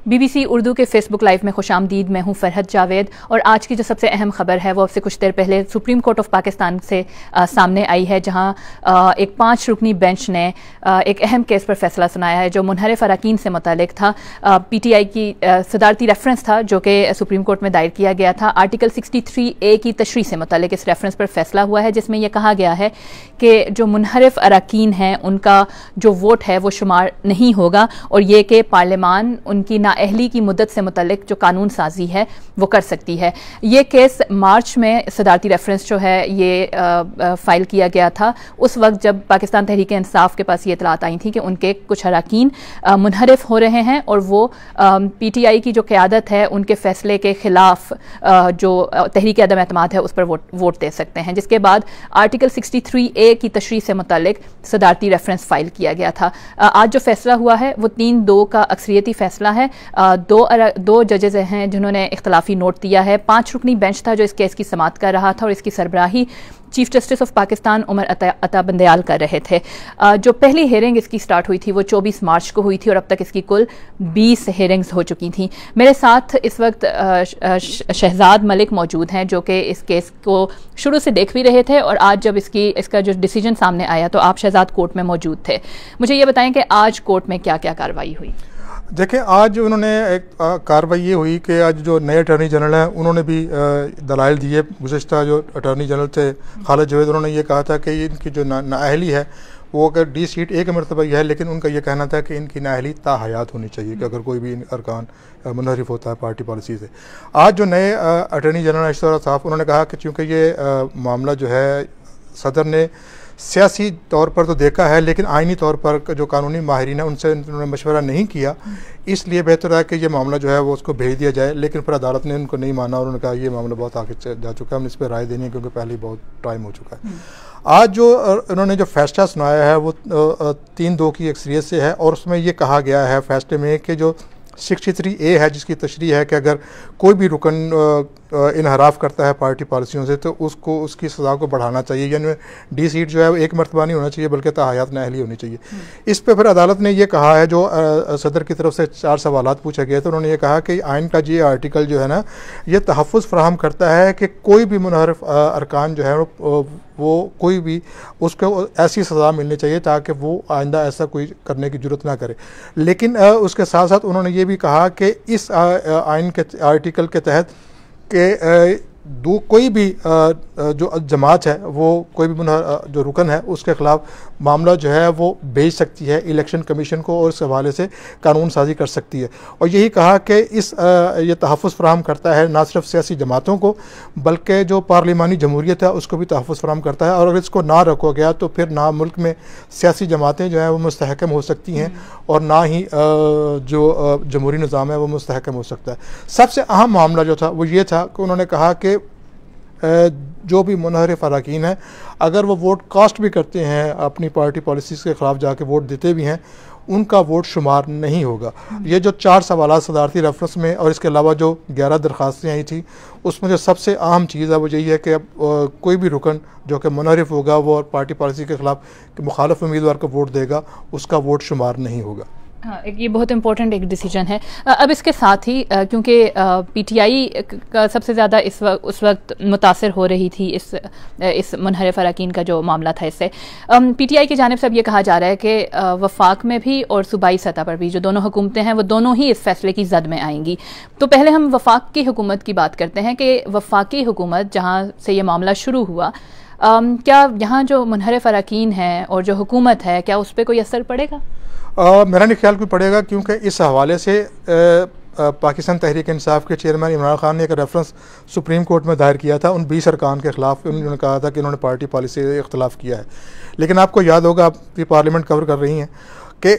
BBC Urdu के Facebook live में खुशामदीद। मैं हूं फरहत जावेद और आज की जो सबसे अहम खबर है वो अब से कुछ देर पहले सुप्रीम कोर्ट ऑफ पाकिस्तान से सामने आई है, जहां एक 5 रुकनी बेंच ने एक अहम केस पर फैसला सुनाया है जो मुनहरिफ अरकान से मुतालिक था। PTI की सदारती रेफरेंस था जो कि सुप्रीम कोर्ट में दायर किया गया था। आर्टिकल 63A की तशरीह से मुतालिक इस रेफरेंस पर फैसला हुआ है, जिसमें यह कहा गया है कि जो मुनहरिफ अरकान हैं उनका जो वोट है वो शुमार नहीं होगा और ये कि पार्लियामान उनकी नाअहली की मुद्दत से मुतल्लिक जो कानून साजी है वो कर सकती है। ये केस मार्च में सदारती रेफरेंस जो है ये फाइल किया गया था, उस वक्त जब पाकिस्तान तहरीक इंसाफ के पास ये इतलात आई थी कि उनके कुछ अरकान मुनहरिफ हो रहे हैं और वो PTI की जो क़यादत है उनके फैसले के खिलाफ जो तहरीक अदम एतमाद है उस पर वोट दे सकते हैं। जिसके बाद आर्टिकल 63A की तशरीह से मुतल्लिक सदारती रेफरेंस फाइल किया गया था। आज जो फैसला हुआ है वो 3-2 का अक्सरियती फैसला है। दो जजेस हैं जिन्होंने इख्तलाफी नोट दिया है। 5 रुकनी बेंच था जो इस केस की समाअत कर रहा था और इसकी सरबराही chief justice of Pakistan Umar Ata Bandial कर रहे थे। जो पहली हेयरिंग इसकी स्टार्ट हुई थी वो 24 मार्च को हुई थी और अब तक इसकी कुल 20 हेयरिंग्स हो चुकी थी। मेरे साथ इस वक्त शहजाद मलिक मौजूद हैं जो कि इस केस को शुरू से देख भी रहे थे और आज जब इसका जो डिसीजन सामने आया तो आप शहजाद कोर्ट में मौजूद थे। मुझे ये बताएं कि आज कोर्ट में क्या क्या कार्रवाई हुई। देखें, आज उन्होंने एक कार्रवाई ये हुई कि आज जो नए अटॉर्नी जनरल हैं उन्होंने भी दलाइल दिए। गुज़िश्ता जो अटॉर्नी जनरल थे खालिद जवेद, उन्होंने ये कहा था कि इनकी जो नाअहली है वो अगर D सीट एक मरतबा है, लेकिन उनका ये कहना था कि इनकी नाअहली ताहयात होनी चाहिए कि अगर कोई भी अरकान मुनहरिफ होता है पार्टी पॉलिसी से। आज जो नए अटॉर्नी जनरल ऐशवर्या साहब, उन्होंने कहा कि चूँकि ये मामला जो है सदर ने सियासी तौर पर तो देखा है लेकिन आइनी तौर पर जो कानूनी माहिरीन है उनसे उन्होंने मशवरा नहीं किया, इसलिए बेहतर है कि ये मामला जो है वो उसको भेज दिया जाए। लेकिन फिर अदालत ने उनको नहीं माना और उन्होंने कहा ये मामला बहुत आगे जा चुका है, हमने इस पर राय देनी है क्योंकि पहले ही बहुत टाइम हो चुका है। आज जो उन्होंने जो फैसला सुनाया है वो 3-2 की अक्सरियत से है और उसमें ये कहा गया है फैसले में कि जो 63A है जिसकी तशरीह है कि अगर कोई भी रुकन इनहराफ करता है पार्टी पॉलिसियों से तो उसको उसकी सज़ा को बढ़ाना चाहिए, यानी D सीट जो है वो एक मरतबा नहीं होना चाहिए बल्कि ताहयात नाअहली होनी चाहिए। इस पर फिर अदालत ने ये कहा है, जो सदर की तरफ से 4 सवालात पूछे गए तो उन्होंने ये कहा कि आइन का ये आर्टिकल जो है ना ये तहफ़्फ़ुज़ फराहम करता है कि कोई भी मुनहरिफ अरकान जो है वो कोई भी उसको ऐसी सज़ा मिलनी चाहिए ताकि वो आइंदा ऐसा कोई करने की ज़रूरत ना करे। लेकिन उसके साथ साथ उन्होंने ये भी कहा कि इस आइन के आर्टिकल के तहत कि कोई भी जो जमात है वो कोई भी जो रुकन है उसके ख़िलाफ़ मामला जो है वो भेज सकती है इलेक्शन कमीशन को और इस हवाले से कानून साजी कर सकती है। और यही कहा कि ये तहफ़्फ़ुज़ फराहम करता है ना सिर्फ सियासी जमातों को बल्कि जो पार्लिमानी जमहूरियत है उसको भी तहफ़्फ़ुज़ फराहम करता है। और अगर इसको ना रखा गया तो फिर ना मुल्क में सियासी जमातें जो हैं वो मुस्तहकम हो सकती हैं और ना ही जो जमहूरी निज़ाम है वो मुस्तहकम हो सकता है। सबसे अहम मामला जो था वो ये था कि उन्होंने कहा कि जो भी मुनहरिफ अरकान हैं अगर वो वोट कास्ट भी करते हैं अपनी पार्टी पॉलिसीज़ के ख़िलाफ़ जाके वोट देते भी हैं उनका वोट शुमार नहीं होगा। ये जो 4 सवाल सदारती रेफरेंस में और इसके अलावा जो 11 दरख्वास्तें आई थी उसमें जो सबसे अहम चीज़ है वो यही है कि अब कोई भी रुकन जो कि मुनहरिफ होगा वो पार्टी पॉलिसी के ख़िलाफ़ मुखालिफ उम्मीदवार को वोट देगा उसका वोट शुमार नहीं होगा। हाँ, ये बहुत इंपॉर्टेंट एक डिसीजन है। अब इसके साथ ही क्योंकि PTI का सबसे ज़्यादा उस वक्त मुतासर हो रही थी इस मुनहरिफ अरकान का जो मामला था, इससे PTI की जानिब से अब ये कहा जा रहा है कि वफाक में भी और सूबाई सतह पर भी जो दोनों हुकूमतें हैं वो दोनों ही इस फैसले की जद में आएंगी। तो पहले हम वफाक की हुकूमत की बात करते हैं कि वफाकी हुकूमत जहाँ से ये मामला शुरू हुआ, क्या यहाँ जो मुनहरिफ अरकान हैं और जो हुकूमत है क्या उस पर कोई असर पड़ेगा? मेरा नहीं ख्याल कोई पड़ेगा क्योंकि इस हवाले से पाकिस्तान तहरीक इंसाफ के चेयरमैन इमरान खान ने एक रेफरेंस सुप्रीम कोर्ट में दायर किया था उन 20 अरकान के ख़िलाफ़। उन्होंने कहा था कि इन्होंने पार्टी पॉलिसी से इख्तलाफ किया है। लेकिन आपको याद होगा, आप भी पार्लियामेंट कवर कर रही हैं कि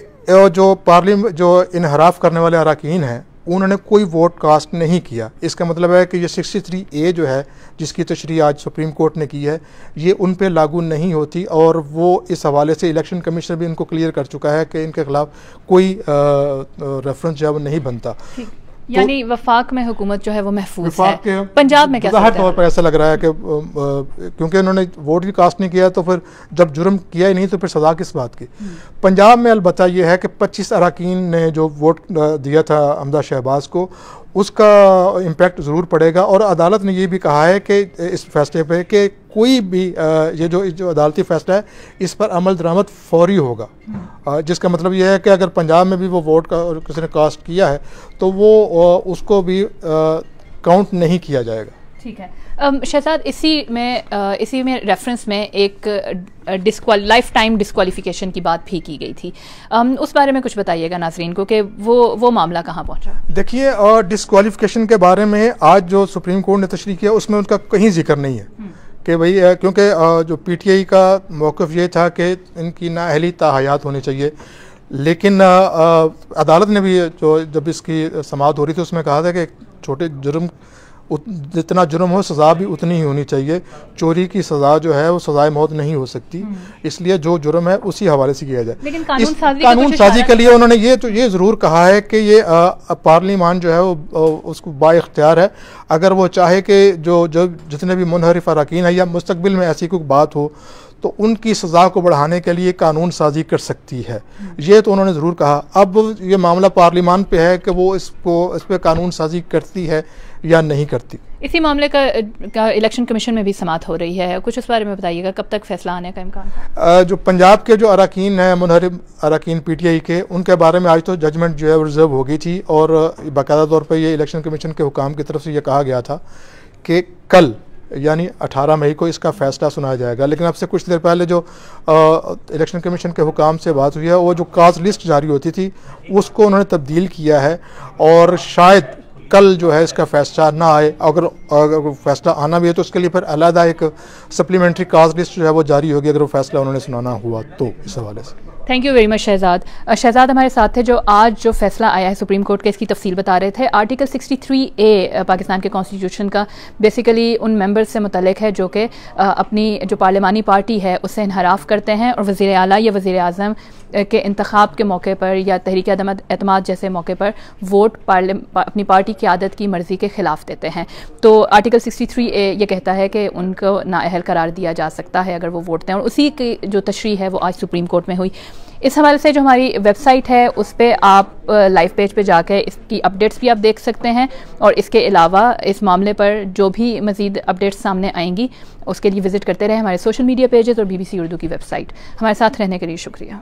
जो इनहराफ करने वाले अरकान हैं उन्होंने कोई वोट कास्ट नहीं किया। इसका मतलब है कि ये 63A जो है जिसकी तशरीह आज सुप्रीम कोर्ट ने की है ये उन पे लागू नहीं होती और वो इस हवाले से इलेक्शन कमीशन भी इनको क्लियर कर चुका है कि इनके ख़िलाफ़ कोई रेफरेंस जो है वो नहीं बनता। यानी वफाक में हुकूमत जो है वो महफूज है। पंजाब में क्या ज़ाहिर तौर पर ऐसा लग रहा है कि क्योंकि उन्होंने वोट भी कास्ट नहीं किया, तो फिर जब जुर्म किया ही नहीं तो फिर सज़ा किस बात की। पंजाब में अलबत्ता ये है कि 25 अरकान ने जो वोट दिया था अमदा शहबाज को, उसका इम्पैक्ट ज़रूर पड़ेगा। और अदालत ने ये भी कहा है कि इस फैसले पे कि कोई भी ये जो अदालती फैसला है इस पर अमल दरामद फौरी होगा, जिसका मतलब ये है कि अगर पंजाब में भी वो वोट का किसी ने कास्ट किया है तो वो उसको भी काउंट नहीं किया जाएगा। ठीक है शहजाद, इसी में रेफरेंस में एक लाइफ टाइम डिस्क्वालिफिकेशन की बात भी की गई थी, उस बारे में कुछ बताइएगा नाजरीन को कि वो मामला कहाँ पहुँचा। देखिए डिस्क्वालिफिकेशन के बारे में आज जो सुप्रीम कोर्ट ने तशरीह किया उसमें उनका कहीं जिक्र नहीं है कि भाई, क्योंकि जो पीटीआई का मौक़िफ़ ये था कि इनकी नाअहली ताहयात होनी चाहिए, लेकिन अदालत ने भी जो जब इसकी समाअत हो रही थी उसमें कहा था कि छोटे जुर्म जितना जुर्म हो सज़ा भी उतनी ही होनी चाहिए। चोरी की सज़ा जो है वो सज़ाए मौत नहीं हो सकती, इसलिए जो जुर्म है उसी हवाले से किया जाए। लेकिन कानून साजी के लिए उन्होंने ये ज़रूर कहा है कि ये पार्लियामान जो है वो उसको बाइख्तियार है, अगर वो चाहे कि जो जितने भी मुनहरिफ अरकान है या मुस्तकबिल में ऐसी कोई बात हो तो उनकी सज़ा को बढ़ाने के लिए कानून साजी कर सकती है, ये तो उन्होंने ज़रूर कहा। अब ये मामला पार्लियामान पे है कि वो इस पर कानून साजी करती है या नहीं करती। इसी मामले का इलेक्शन कमीशन में भी समाअत हो रही है, कुछ उस बारे में बताइएगा, कब तक फैसला आने का इम्कान है? जो पंजाब के जो अरकान हैं मुनहरिफ अरकान पीटीआई के, उनके बारे में आज तो जजमेंट जो है रिजर्व हो गई थी और बाकायदा तौर पर ये इलेक्शन कमीशन के हुकाम की तरफ से ये कहा गया था कि कल यानी 18 मई को इसका फैसला सुनाया जाएगा। लेकिन अब से कुछ देर पहले जो इलेक्शन कमीशन के हुकाम से बात हुई है, वो जो काज लिस्ट जारी होती थी उसको उन्होंने तब्दील किया है और शायद कल जो है इसका फैसला ना आए। अगर फैसला आना भी है तो उसके लिए फिर अलहदा एक सप्लीमेंट्री काज लिस्ट जो है वो जारी होगी, अगर वो फैसला उन्होंने सुनाना हुआ तो। इस हवाले से thank you very much Shahzad हमारे साथ थे जो आज जो फैसला आया है सुप्रीम कोर्ट के, इसकी तफसील बता रहे थे। आर्टिकल 63A पाकिस्तान के कॉन्स्टिट्यूशन का बेसिकली उन मेंबर्स से मुतल्लिक है जो कि अपनी जो पार्लियामानी पार्टी है उससे इनहराफ करते हैं और वज़ीर आला या वज़ीर आज़म के इंतखाब के मौके पर या तहरीक एतमाद जैसे मौके पर वोट अपनी पार्टी की आदत की मर्ज़ी के ख़िलाफ़ देते हैं। तो आर्टिकल 63A ये कहता है कि उनको नाअहल करार दिया जा सकता है अगर वो वोट दें, और उसी की जो तशरीह है वो आज सुप्रीम कोर्ट में हुई। इस हवाले से जो हमारी वेबसाइट है उस पर आप लाइव पेज पे जाकर इसकी अपडेट्स भी आप देख सकते हैं, और इसके अलावा इस मामले पर जो भी मज़ीद अपडेट्स सामने आएंगी उसके लिए विज़िट करते रहे हमारे सोशल मीडिया पेजेस और BBC उर्दू की वेबसाइट। हमारे साथ रहने के लिए शुक्रिया।